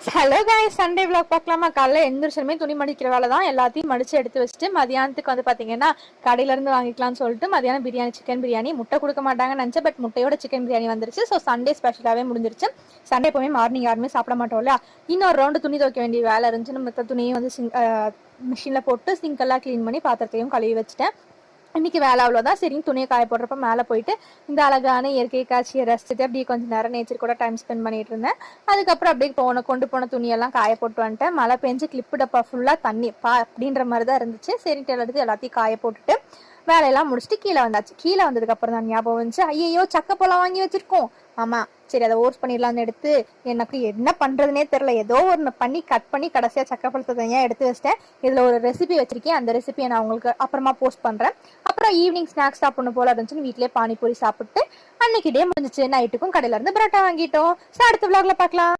Hello guys, Sunday vlog பார்க்கலாமா? காலைல எந்திரிச்சதுமே துணி மடிக்கிற வேலை தான். எல்லாத்தையும் மடிச்சு எடுத்து வச்சுட்டு மதியானத்துக்கு வந்து பாத்தீங்கன்னா கடையில இருந்து வாங்கிக்கலாம்னு சொல்லிட்டு மதியானம் பிரியாணி, சிக்கன் பிரியாணி. முட்டை கொடுக்க மாட்டாங்கன்னு நினைச்சேன், பட் முட்டையோட சிக்கன் பிரியாணி வந்துருச்சு. ஸோ சண்டே ஸ்பெஷலாவே முடிஞ்சிருச்சு. சண்டே எப்பவுமே மார்னிங் யாருமே சாப்பிட மாட்டோம் இல்லையா? இன்னொரு ரவுண்டு துணி துவைக்க வேண்டிய வேலை இருந்துச்சு. மற்ற துணியும் வந்து மிஷினில் போட்டு சிங்கெல்லாம் க்ளீன் பண்ணி பாத்திரத்தையும் கழுவி வச்சுட்டேன். இன்னைக்கு வேலை அவ்வளோதான். சரின்னு துணியை காய போடுறப்ப மேலே போயிட்டு இந்த அழகான இயற்கை காட்சியை ரசிச்சுட்டு அப்படியே கொஞ்சம் நேரம் நேச்சர் கூட டைம் ஸ்பெண்ட் பண்ணிட்டு இருந்தேன். அதுக்கப்புறம் அப்படியே கொண்டு போன துணியெல்லாம் காய போட்டு வந்துட்டேன். மழை பெஞ்சு கிளிப்பு டப்பா ஃபுல்லாக தண்ணி அப்படின்ற மாதிரி தான் இருந்துச்சு. சரின்ட்டு எடுத்து எல்லாத்தையும் காய போட்டுட்டு வேலையெல்லாம் முடிச்சுட்டு கீழே வந்தாச்சு. கீழே வந்ததுக்கு அப்புறம் தான் ஞாபகம் வந்துச்சு, ஐயோ சக்கப்பழம் வாங்கி வச்சிருக்கோம். ஆமா, சரி அதை ஓர்ஸ் பண்ணிடலாம்னு எடுத்து எனக்கு என்ன பண்றதுனே தெரியல, ஏதோ ஒன்று பண்ணி கட் பண்ணி கடைசியா சக்கப்பழத்தை தனியாக எடுத்து வச்சிட்டேன். இதுல ஒரு ரெசிபி வச்சிருக்கேன், அந்த ரெசிபியை நான் உங்களுக்கு அப்புறமா போஸ்ட் பண்றேன். அப்புறம் ஈவினிங் ஸ்நாக்ஸ் சாப்பிடணும் போல இருந்துச்சுன்னு வீட்லயே பானிபூரி சாப்பிட்டு அன்னைக்கு டே முடிஞ்சிச்சு. நைட்டுக்கும் கடையில இருந்து பரோட்டா வாங்கிட்டோம். அடுத்த விளாக்ல பார்க்கலாம்.